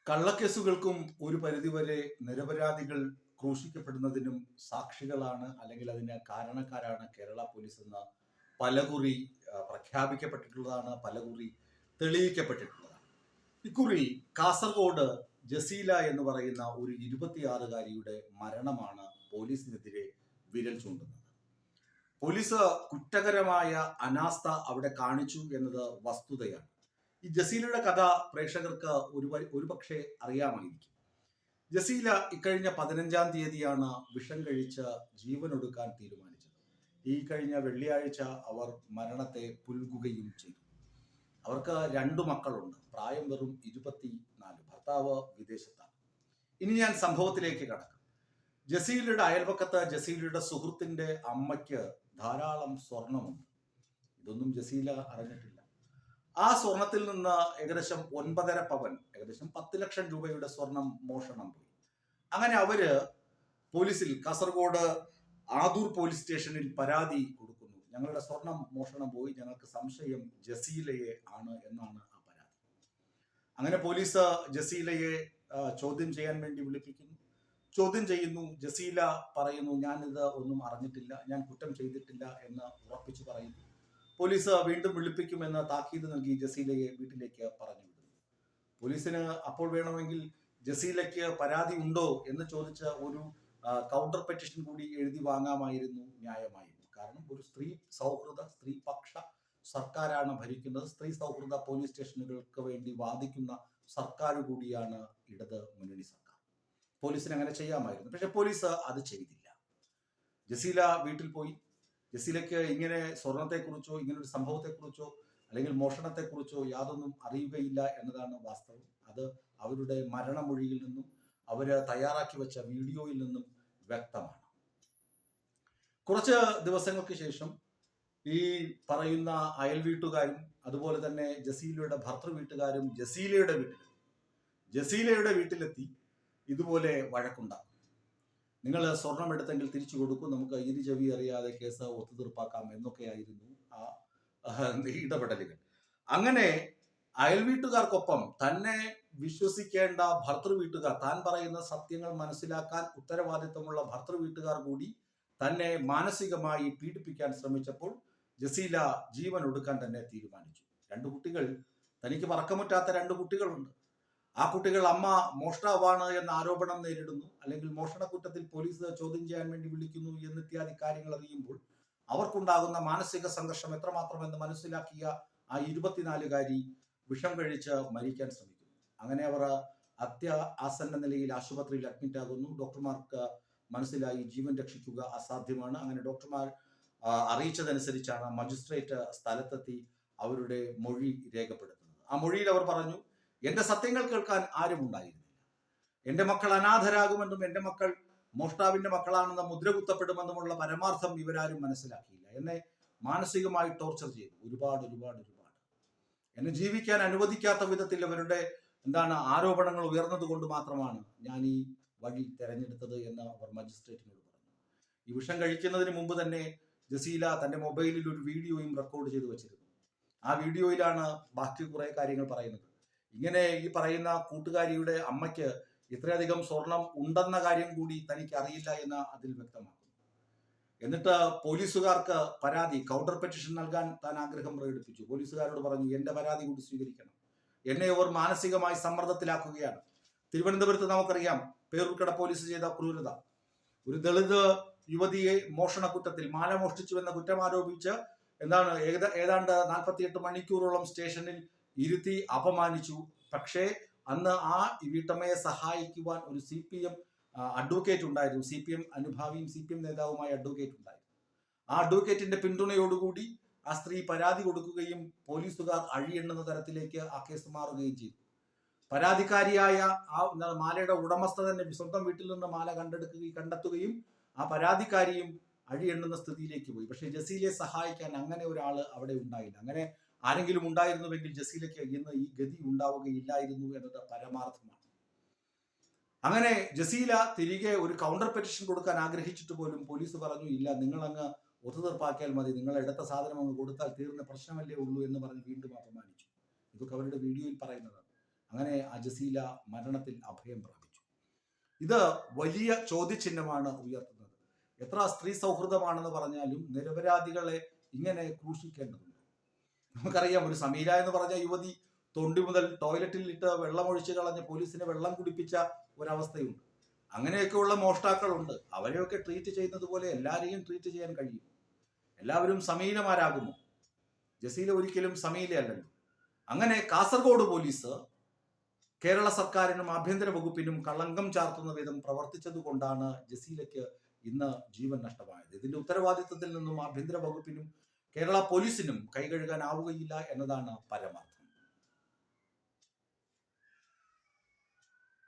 കള്ളക്കേസുകൾക്കും ഒരു പരിധിവരെ നിരപരാധികൾ ക്രൂശിക്കപ്പെടുന്നതിനും സാക്ഷികളാണ് അല്ലെങ്കിൽ അതിന് കാരണക്കാരാണ് കേരള പോലീസ് എന്ന് പലകുറി പ്രഖ്യാപിക്കപ്പെട്ടിട്ടുള്ളതാണ്, പലകുറി തെളിയിക്കപ്പെട്ടിട്ടുള്ളതാണ്. ഇക്കുറി കാസർഗോഡ് ജസീല എന്ന് പറയുന്ന ഒരു 26-കാരിയുടെ മരണമാണ് പോലീസിനെതിരെ വിരൽ ചൂണ്ടുന്നത്. പോലീസ് കുറ്റകരമായ അനാസ്ഥ അവിടെ കാണിച്ചു എന്നത് വസ്തുതയാണ്. ഈ ജസീലയുടെ കഥ പ്രേക്ഷകർക്ക് ഒരുപക്ഷെ അറിയാമായിരിക്കും. ജസീല ഇക്കഴിഞ്ഞ 15-ാം തീയതിയാണ് വിഷം കഴിച്ച് ജീവനൊടുക്കാൻ തീരുമാനിച്ചത്. ഈ കഴിഞ്ഞ വെള്ളിയാഴ്ച അവർ മരണത്തെ പുൽകുകയും ചെയ്തു. അവർക്ക് 2 മക്കളുണ്ട്. പ്രായം വെറും 24. ഭർത്താവ് വിദേശത്താണ്. ഇനി ഞാൻ സംഭവത്തിലേക്ക് കടക്കാം. ജസീലയുടെ അയൽപക്കത്ത് ജസീലയുടെ സുഹൃത്തിന്റെ അമ്മയ്ക്ക് ധാരാളം സ്വർണമുണ്ട്. ഇതൊന്നും ജസീല അറിഞ്ഞിട്ടില്ല. ആ സ്വർണത്തിൽ നിന്ന് ഏകദേശം 9.5 പവൻ, ഏകദേശം 10 ലക്ഷം രൂപയുടെ സ്വർണം മോഷണം പോയി. അങ്ങനെ അവര് പോലീസിൽ, കാസർഗോഡ് ആദൂർ പോലീസ് സ്റ്റേഷനിൽ പരാതി കൊടുക്കുന്നു. ഞങ്ങളുടെ സ്വർണം മോഷണം പോയി, ഞങ്ങൾക്ക് സംശയം ജസീലയെ ആണ് എന്നാണ് ആ പരാതി. അങ്ങനെ പോലീസ് ജസീലയെ ചോദ്യം ചെയ്യാൻ വേണ്ടി വിളിപ്പിക്കുന്നു. ചോദ്യം ചെയ്യുന്നു. ജസീല പറയുന്നു, ഞാനിത് ഒന്നും അറിഞ്ഞിട്ടില്ല, ഞാൻ കുറ്റം ചെയ്തിട്ടില്ല എന്ന് ഉറപ്പിച്ചു പറയുന്നു. പോലീസ് വീണ്ടും വിളിപ്പിക്കുമെന്ന് താക്കീത് നൽകി ജസീലയെ വീട്ടിലേക്ക് പറഞ്ഞു വിടുന്നു. പോലീസിന് അപ്പോൾ വേണമെങ്കിൽ ജസീലയ്ക്ക് പരാതി ഉണ്ടോ എന്ന് ചോദിച്ച ഒരു കൗണ്ടർ പെറ്റീഷൻ കൂടി എഴുതി വാങ്ങാമായിരുന്നു, ന്യായമായിരുന്നു. കാരണം ഒരു സ്ത്രീ സൗഹൃദ, സ്ത്രീപക്ഷ സർക്കാരാണ് ഭരിക്കുന്നത്. സ്ത്രീ സൗഹൃദ പോലീസ് സ്റ്റേഷനുകൾക്ക് വേണ്ടി വാദിക്കുന്ന സർക്കാർ കൂടിയാണ് ഇടത് മുന്നണി സർക്കാർ. പോലീസിന് അങ്ങനെ ചെയ്യാമായിരുന്നു. പക്ഷെ പോലീസ് അത് ചെയ്തില്ല. ജസീല വീട്ടിൽ പോയി. ജസീലയ്ക്ക് ഇങ്ങനെ സ്വർണത്തെക്കുറിച്ചോ ഇങ്ങനൊരു സംഭവത്തെക്കുറിച്ചോ അല്ലെങ്കിൽ മോഷണത്തെക്കുറിച്ചോ യാതൊന്നും അറിയുകയില്ല എന്നതാണ് വാസ്തവം. അത് അവരുടെ മരണമൊഴിയിൽ നിന്നും അവര് തയ്യാറാക്കി വെച്ച വീഡിയോയിൽ നിന്നും വ്യക്തമാണ്. കുറച്ച് ദിവസങ്ങൾക്ക് ശേഷം ഈ പറയുന്ന അയൽ വീട്ടുകാരും അതുപോലെ തന്നെ ജസീലയുടെ ഭർത്തൃ വീട്ടുകാരും ജസീലയുടെ വീട്ടിലെത്തി ഇതുപോലെ വഴക്കുണ്ടാകും. നിങ്ങൾ സ്വർണം എടുത്തെങ്കിൽ തിരിച്ചു കൊടുക്കും, നമുക്ക് ഇരു ചെവി അറിയാതെ കേസ് ഒത്തുതീർപ്പാക്കാം എന്നൊക്കെയായിരുന്നു ആ ഇടപെടലുകൾ. അങ്ങനെ അയൽവീട്ടുകാർക്കൊപ്പം തന്നെ വിശ്വസിക്കേണ്ട ഭർത്തൃ വീട്ടുകാർ, താൻ പറയുന്ന സത്യങ്ങൾ മനസ്സിലാക്കാൻ ഉത്തരവാദിത്വമുള്ള ഭർത്തൃ വീട്ടുകാർ കൂടി തന്നെ മാനസികമായി പീഡിപ്പിക്കാൻ ശ്രമിച്ചപ്പോൾ ജസീല ജീവൻ ഒടുക്കാൻ തന്നെ തീരുമാനിച്ചു. 2 കുട്ടികൾ, തനിക്ക് പറക്കമുറ്റാത്ത 2 കുട്ടികളുണ്ട്. ആ കുട്ടികൾ അമ്മ മോഷ്ടാവാണ് എന്ന ആരോപണം നേരിടുന്നു, അല്ലെങ്കിൽ മോഷണക്കുറ്റത്തിൽ പോലീസ് ചോദ്യം ചെയ്യാൻ വേണ്ടി വിളിക്കുന്നു എന്നിത്യാദി കാര്യങ്ങൾ അറിയുമ്പോൾ അവർക്കുണ്ടാകുന്ന മാനസിക സംഘർഷം എത്രമാത്രമെന്ന് മനസ്സിലാക്കിയ ആ 24-കാരി വിഷം കഴിച്ച് മരിക്കാൻ ശ്രമിക്കുന്നു. അങ്ങനെ അവർ ആസന്ന നിലയിൽ ആശുപത്രിയിൽ അഡ്മിറ്റ് ആകുന്നു. ഡോക്ടർമാർക്ക് മനസ്സിലായി ജീവൻ രക്ഷിക്കുക അസാധ്യമാണ്. അങ്ങനെ ഡോക്ടർമാർ അറിയിച്ചതനുസരിച്ചാണ് മജിസ്ട്രേറ്റ് സ്ഥലത്തെത്തി അവരുടെ മൊഴി രേഖപ്പെടുത്തുന്നത്. ആ മൊഴിയിൽ അവർ പറഞ്ഞു, എന്റെ സത്യങ്ങൾ കേൾക്കാൻ ആരും ഉണ്ടായിരുന്നില്ല. എന്റെ മക്കൾ അനാഥരാകുമെന്നും എന്റെ മക്കൾ മോഷ്ടാവിന്റെ മക്കളാണെന്ന് മുദ്രകുത്തപ്പെടുമെന്നുമുള്ള പരമാർത്ഥം ഇവരാരും മനസ്സിലാക്കിയില്ല. എന്നെ മാനസികമായി ടോർച്ചർ ചെയ്തു, ഒരുപാട്. എന്നെ ജീവിക്കാൻ അനുവദിക്കാത്ത വിധത്തിൽ അവരുടെ ആരോപണങ്ങൾ ഉയർന്നത് കൊണ്ട് മാത്രമാണ് ഞാൻ ഈ വഴി തെരഞ്ഞെടുത്തത് എന്ന് അവർ മജിസ്ട്രേറ്റിനോട് പറഞ്ഞു. ഈ വിഷം കഴിക്കുന്നതിന് മുമ്പ് തന്നെ ജസീല തന്റെ മൊബൈലിൽ ഒരു വീഡിയോയും റെക്കോർഡ് ചെയ്ത് വെച്ചിരുന്നു. ആ വീഡിയോയിലാണ് ബാക്കി കുറെ കാര്യങ്ങൾ പറയുന്നത്. ഇങ്ങനെ ഈ പറയുന്ന കൂട്ടുകാരിയുടെ അമ്മയ്ക്ക് ഇത്രയധികം സ്വർണം ഉണ്ടെന്ന കാര്യം കൂടി തനിക്ക് അറിയില്ല എന്ന് അതിൽ വ്യക്തമാക്കുന്നു. എന്നിട്ട് പോലീസുകാർക്ക് പരാതി, കൗണ്ടർ പെറ്റീഷൻ നൽകാൻ താൻ ആഗ്രഹം പ്രകടിപ്പിച്ചു. പോലീസുകാരോട് പറഞ്ഞു, എന്റെ പരാതി കൂടി സ്വീകരിക്കണം, എന്നെ അവർ മാനസികമായി സമ്മർദ്ദത്തിലാക്കുകയാണ്. തിരുവനന്തപുരത്ത് നമുക്കറിയാം പേരൂർക്കട പോലീസ് ചെയ്ത ക്രൂരത. ഒരു ദളിത് യുവതിയെ മോഷണക്കുറ്റത്തിൽ, മാല മോഷ്ടിച്ചുവെന്ന കുറ്റം ആരോപിച്ച് ഏതാണ്ട് 48 മണിക്കൂറോളം സ്റ്റേഷനിൽ ഇരുത്തി അപമാനിച്ചു. പക്ഷേ അന്ന് ആ വീട്ടമ്മയെ സഹായിക്കുവാൻ ഒരു CPM അഡ്വക്കേറ്റ് ഉണ്ടായിരുന്നു. CPM അനുഭാവിയും CPM നേതാവുമായ അഡ്വക്കേറ്റ് ഉണ്ടായിരുന്നു. ആ അഡ്വക്കേറ്റിന്റെ പിന്തുണയോടുകൂടി ആ സ്ത്രീ പരാതി കൊടുക്കുകയും പോലീസുകാർ അഴിയെണ്ണുന്ന തരത്തിലേക്ക് ആ കേസ് മാറുകയും ചെയ്തു. പരാതിക്കാരിയായ ആ മാലയുടെ ഉടമസ്ഥ തന്നെ സ്വന്തം വീട്ടിൽ നിന്ന് മാല കണ്ടെത്തുകയും ആ പരാതിക്കാരിയും അഴിയെണ്ണുന്ന സ്ഥിതിയിലേക്ക് പോയി. പക്ഷേ ജസീലയെ സഹായിക്കാൻ അങ്ങനെ ഒരാൾ അവിടെ ഉണ്ടായില്ല. അങ്ങനെ ആരെങ്കിലും ഉണ്ടായിരുന്നുവെങ്കിൽ ജസീലയ്ക്ക് ഇന്ന് ഈ ഗതി ഉണ്ടാവുകയില്ലായിരുന്നു എന്നത് പരമാർത്ഥമാണ്. അങ്ങനെ ജസീല തിരികെ ഒരു കൗണ്ടർ പെറ്റീഷൻ കൊടുക്കാൻ ആഗ്രഹിച്ചിട്ട് പോലും പോലീസ് പറഞ്ഞു, ഇല്ല, നിങ്ങൾ അങ്ങ് ഒത്തുതീർപ്പാക്കിയാൽ മതി, നിങ്ങൾ എടുത്ത സാധനം അങ്ങ് കൊടുത്താൽ തീർന്ന പ്രശ്നമല്ലേ ഉള്ളൂ എന്ന് പറഞ്ഞ് വീണ്ടും അപമാനിച്ചു. ഇതൊക്കെ അവരുടെ വീഡിയോയിൽ പറയുന്നതാണ്. അങ്ങനെ ആ ജസീല മരണത്തിൽ അഭയം പ്രാപിച്ചു. ഇത് വലിയ ചോദ്യചിഹ്നമാണ് ഉയർത്തുന്നത്. എത്ര സ്ത്രീ സൗഹൃദമാണെന്ന് പറഞ്ഞാലും നിരപരാധികളെ ഇങ്ങനെ ക്രൂശിക്കേണ്ടതുണ്ട്. നമുക്കറിയാം, ഒരു സമീര എന്ന് പറഞ്ഞ യുവതി തൊണ്ടി മുതൽ ടോയ്ലറ്റിൽ ഇട്ട് വെള്ളം ഒഴിച്ച് കളഞ്ഞ് പോലീസിനെ വെള്ളം കുടിപ്പിച്ച ഒരവസ്ഥയുണ്ട്. അങ്ങനെയൊക്കെയുള്ള മോഷ്ടാക്കളുണ്ട്. അവരെയൊക്കെ ട്രീറ്റ് ചെയ്യുന്നത് പോലെ എല്ലാവരെയും ട്രീറ്റ് ചെയ്യാൻ കഴിയും. എല്ലാവരും സമീലമാരാകുമോ? ജസീല ഒരിക്കലും സമീലയല്ലല്ലോ. അങ്ങനെ കാസർഗോഡ് പോലീസ് കേരള സർക്കാരിനും ആഭ്യന്തര വകുപ്പിനും കളങ്കം ചാർത്തുന്ന വിധം പ്രവർത്തിച്ചത് കൊണ്ടാണ് ജസീലയ്ക്ക് ഇന്ന് ജീവൻ നഷ്ടമായത്. ഇതിന്റെ ഉത്തരവാദിത്വത്തിൽ നിന്നും ആഭ്യന്തര വകുപ്പിനും കേരള പോലീസിനും കൈകഴുകാനാവുകയില്ല എന്നതാണ് പരമാർത്ഥം.